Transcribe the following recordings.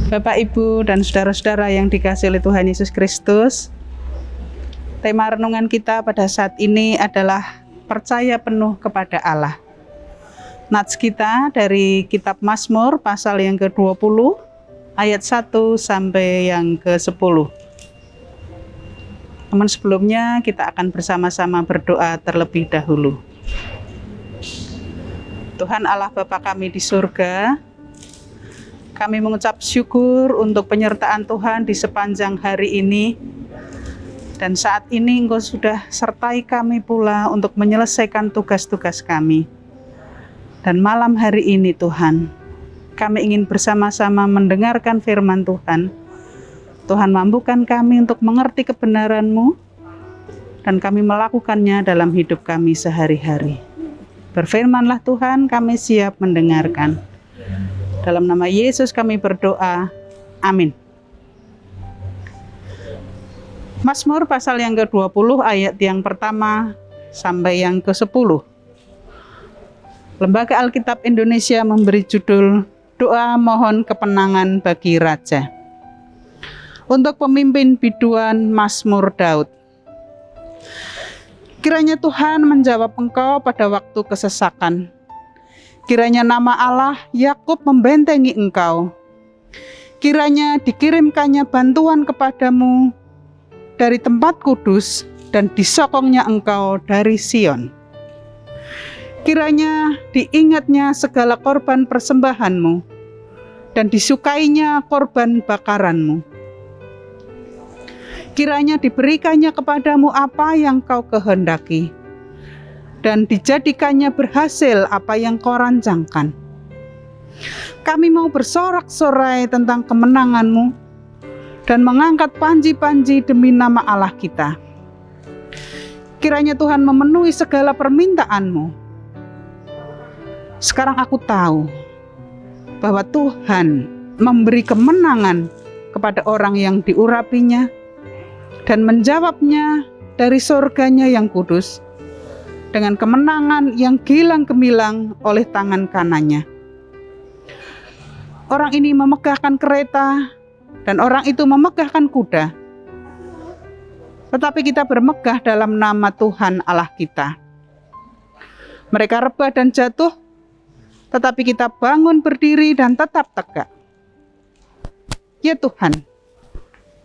Bapak, Ibu, dan saudara-saudara yang dikasihi oleh Tuhan Yesus Kristus, tema renungan kita pada saat ini adalah percaya penuh kepada Allah. Nats kita dari kitab Mazmur pasal yang ke-20 ayat 1 sampai yang ke-10. Teman, sebelumnya kita akan bersama-sama berdoa terlebih dahulu. Tuhan Allah Bapa kami di surga, kami mengucap syukur untuk penyertaan Tuhan di sepanjang hari ini. Dan saat ini Engkau sudah sertai kami pula untuk menyelesaikan tugas-tugas kami. Dan malam hari ini Tuhan, kami ingin bersama-sama mendengarkan firman Tuhan. Tuhan, mampukan kami untuk mengerti kebenaran-Mu dan kami melakukannya dalam hidup kami sehari-hari. Berfirmanlah Tuhan, kami siap mendengarkan. Dalam nama Yesus kami berdoa, amin. Mazmur pasal yang ke-20 ayat yang pertama sampai yang ke-10. Lembaga Alkitab Indonesia memberi judul Doa Mohon Kepenangan bagi Raja. Untuk pemimpin biduan Mazmur Daud. Kiranya Tuhan menjawab engkau pada waktu kesesakan. Kiranya nama Allah Yakub membentengi engkau. Kiranya dikirimkannya bantuan kepadamu dari tempat kudus dan disokongnya engkau dari Sion. Kiranya diingatnya segala korban persembahanmu dan disukainya korban bakaranmu. Kiranya diberikannya kepadamu apa yang kau kehendaki, dan dijadikannya berhasil apa yang kau rancangkan. Kami mau bersorak-sorai tentang kemenangan-Mu dan mengangkat panji-panji demi nama Allah kita. Kiranya Tuhan memenuhi segala permintaan-Mu. Sekarang aku tahu bahwa Tuhan memberi kemenangan kepada orang yang diurapinya dan menjawabnya dari surganya yang kudus, dengan kemenangan yang gilang gemilang oleh tangan kanannya. Orang ini memegahkan kereta dan orang itu memegahkan kuda. Tetapi kita bermegah dalam nama Tuhan Allah kita. Mereka rebah dan jatuh, tetapi kita bangun berdiri dan tetap tegak. Ya Tuhan,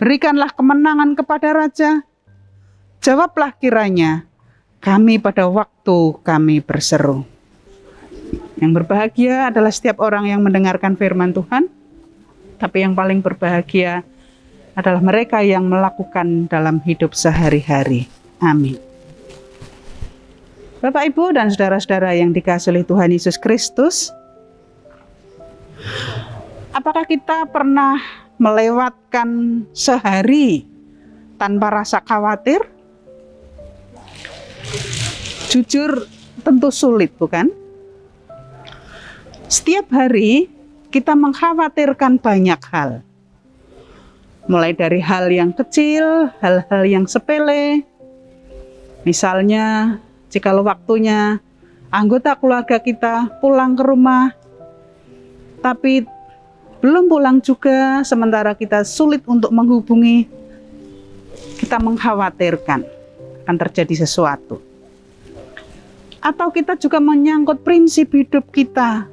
berikanlah kemenangan kepada Raja. Jawablah kiranya kami pada waktu kami berseru. Yang berbahagia adalah setiap orang yang mendengarkan firman Tuhan, tapi yang paling berbahagia adalah mereka yang melakukan dalam hidup sehari-hari. Amin. Bapak, Ibu, dan saudara-saudara yang dikasihi oleh Tuhan Yesus Kristus, apakah kita pernah melewatkan sehari tanpa rasa khawatir? Jujur, tentu sulit, bukan? Setiap hari kita mengkhawatirkan banyak hal. Mulai dari hal yang kecil, hal-hal yang sepele. Misalnya, jikalau waktunya anggota keluarga kita pulang ke rumah, tapi belum pulang juga, sementara kita sulit untuk menghubungi, kita mengkhawatirkan akan terjadi sesuatu. Atau kita juga menyangkut prinsip hidup kita,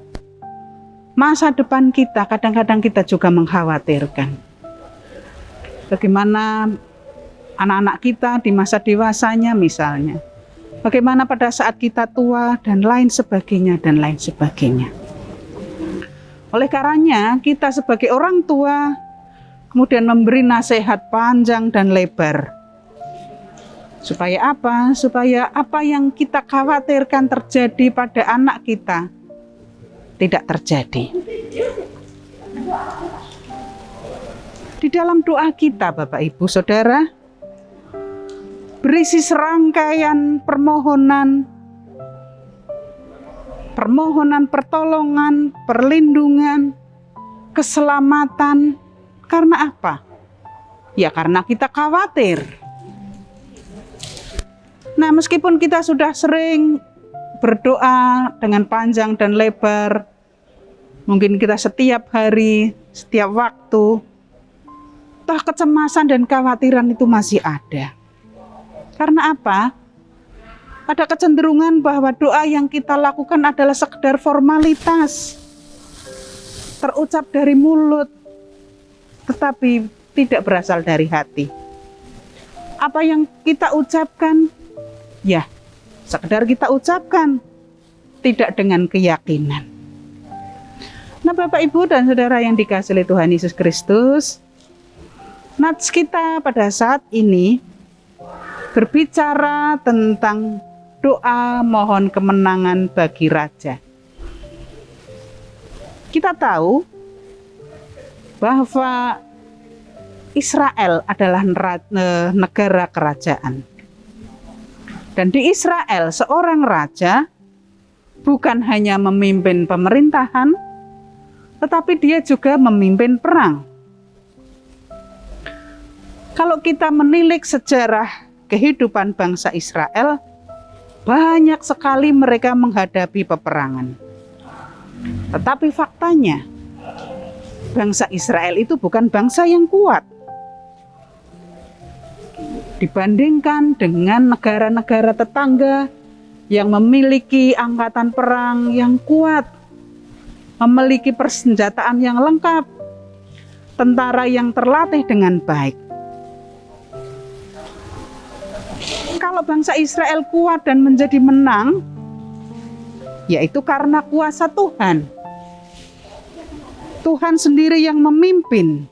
masa depan kita, kadang-kadang kita juga mengkhawatirkan. Bagaimana anak-anak kita di masa dewasanya misalnya. Bagaimana pada saat kita tua dan lain sebagainya dan lain sebagainya. Oleh karenanya kita sebagai orang tua kemudian memberi nasihat panjang dan lebar. Supaya apa? Supaya apa yang kita khawatirkan terjadi pada anak kita tidak terjadi. Di dalam doa kita, Bapak, Ibu, Saudara, berisi serangkaian permohonan pertolongan, perlindungan, keselamatan. Karena apa? Ya karena kita khawatir. Nah, meskipun kita sudah sering berdoa dengan panjang dan lebar, Mungkin kita setiap hari, setiap waktu, toh kecemasan dan kekhawatiran itu masih ada. Karena apa? Ada kecenderungan bahwa doa yang kita lakukan adalah sekedar formalitas, terucap dari mulut, tetapi tidak berasal dari hati. Apa yang kita ucapkan, ya sekedar kita ucapkan, tidak dengan keyakinan. Nah, Bapak, Ibu, dan Saudara yang dikasihi Tuhan Yesus Kristus, nats kita pada saat ini berbicara tentang doa mohon kemenangan bagi raja. Kita tahu bahwa Israel adalah negara kerajaan. Dan di Israel seorang raja bukan hanya memimpin pemerintahan, tetapi dia juga memimpin perang. Kalau kita menilik sejarah kehidupan bangsa Israel, banyak sekali mereka menghadapi peperangan. Tetapi faktanya, bangsa Israel itu bukan bangsa yang kuat dibandingkan dengan negara-negara tetangga yang memiliki angkatan perang yang kuat, memiliki persenjataan yang lengkap, tentara yang terlatih dengan baik. Kalau bangsa Israel kuat dan menjadi menang, yaitu karena kuasa Tuhan. Tuhan sendiri yang memimpin,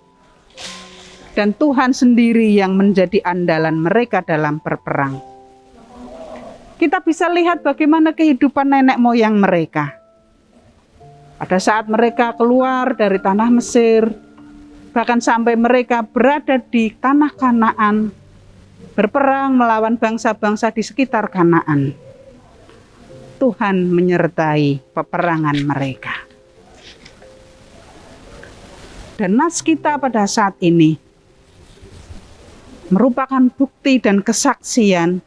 dan Tuhan sendiri yang menjadi andalan mereka dalam berperang. Kita bisa lihat bagaimana kehidupan nenek moyang mereka. Pada saat mereka keluar dari tanah Mesir, bahkan sampai mereka berada di tanah Kanaan, berperang melawan bangsa-bangsa di sekitar Kanaan. Tuhan menyertai peperangan mereka. Dan nas kita pada saat ini merupakan bukti dan kesaksian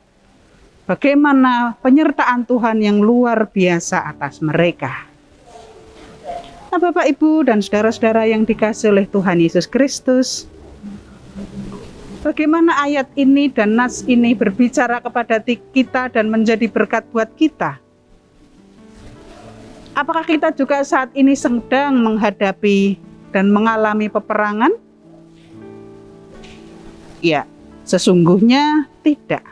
bagaimana penyertaan Tuhan yang luar biasa atas mereka. Nah, Bapak, Ibu, dan saudara-saudara yang dikasihi oleh Tuhan Yesus Kristus, bagaimana ayat ini dan nas ini berbicara kepada kita dan menjadi berkat buat kita? Apakah kita juga saat ini sedang menghadapi dan mengalami peperangan? Ya, sesungguhnya tidak.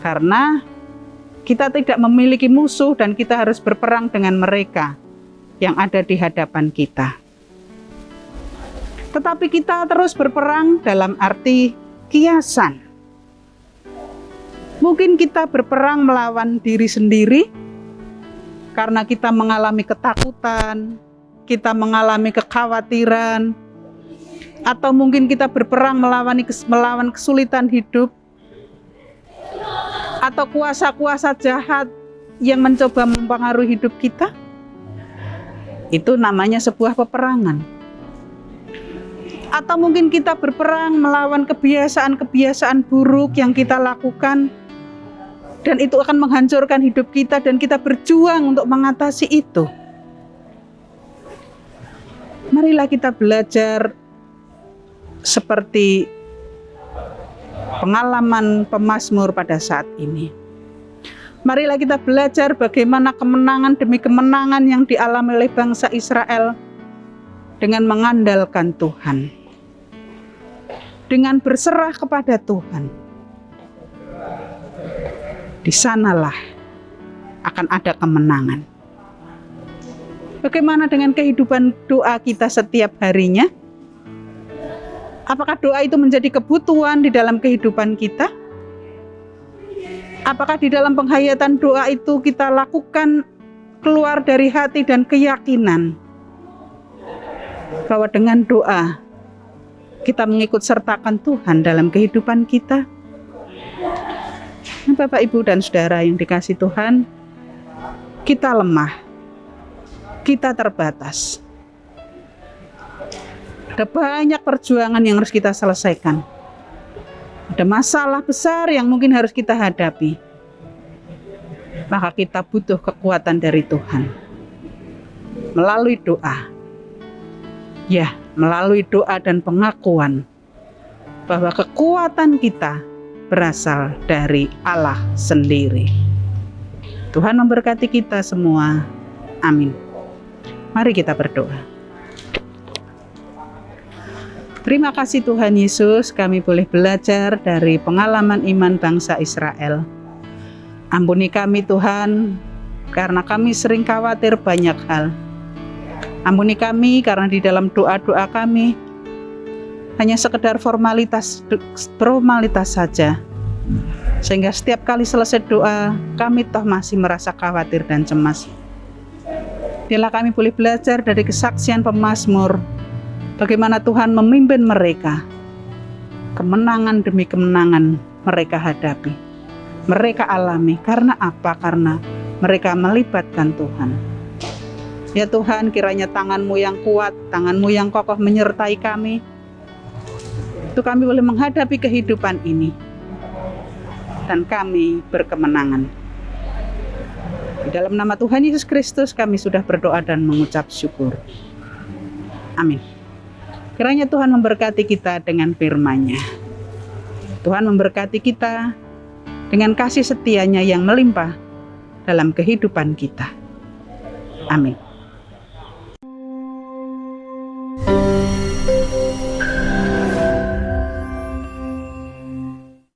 Karena kita tidak memiliki musuh dan kita harus berperang dengan mereka yang ada di hadapan kita. Tetapi kita terus berperang dalam arti kiasan. Mungkin kita berperang melawan diri sendiri karena kita mengalami ketakutan, kita mengalami kekhawatiran, atau mungkin kita berperang melawan kesulitan hidup, atau kuasa-kuasa jahat yang mencoba mempengaruhi hidup kita. Itu namanya sebuah peperangan. Atau mungkin kita berperang melawan kebiasaan-kebiasaan buruk yang kita lakukan, dan itu akan menghancurkan hidup kita, dan kita berjuang untuk mengatasi itu. Marilah kita belajar seperti pengalaman pemazmur pada saat ini. Marilah kita belajar bagaimana kemenangan demi kemenangan yang dialami oleh bangsa Israel dengan mengandalkan Tuhan, dengan berserah kepada Tuhan. Di sanalah akan ada kemenangan. Bagaimana dengan kehidupan doa kita setiap harinya? Apakah doa itu menjadi kebutuhan di dalam kehidupan kita? Apakah di dalam penghayatan doa itu kita lakukan keluar dari hati dan keyakinan bahwa dengan doa kita mengikut sertakan Tuhan dalam kehidupan kita? Nah, Bapak, Ibu, dan saudara yang dikasihi Tuhan, kita lemah, kita terbatas. Ada banyak perjuangan yang harus kita selesaikan. Ada masalah besar yang mungkin harus kita hadapi. Maka kita butuh kekuatan dari Tuhan. melalui doa. Ya, melalui doa dan pengakuan bahwa kekuatan kita berasal dari Allah sendiri. Tuhan memberkati kita semua. Amin. Mari kita berdoa. Terima kasih Tuhan Yesus, kami boleh belajar dari pengalaman iman bangsa Israel. Ampuni kami Tuhan, karena kami sering khawatir banyak hal. Ampuni kami karena di dalam doa-doa kami hanya sekedar formalitas saja. Sehingga setiap kali selesai doa, kami toh masih merasa khawatir dan cemas. Biarlah kami boleh belajar dari kesaksian pemazmur, bagaimana Tuhan memimpin mereka. Kemenangan demi kemenangan mereka hadapi. Mereka alami. Karena apa? Karena mereka melibatkan Tuhan. Ya Tuhan, kiranya tangan-Mu yang kuat, tangan-Mu yang kokoh menyertai kami. Itu kami boleh menghadapi kehidupan ini. Dan kami berkemenangan. Di dalam nama Tuhan Yesus Kristus kami sudah berdoa dan mengucap syukur. Amin. Kiranya Tuhan memberkati kita dengan firman-Nya. Tuhan memberkati kita dengan kasih setia-Nya yang melimpah dalam kehidupan kita. Amin.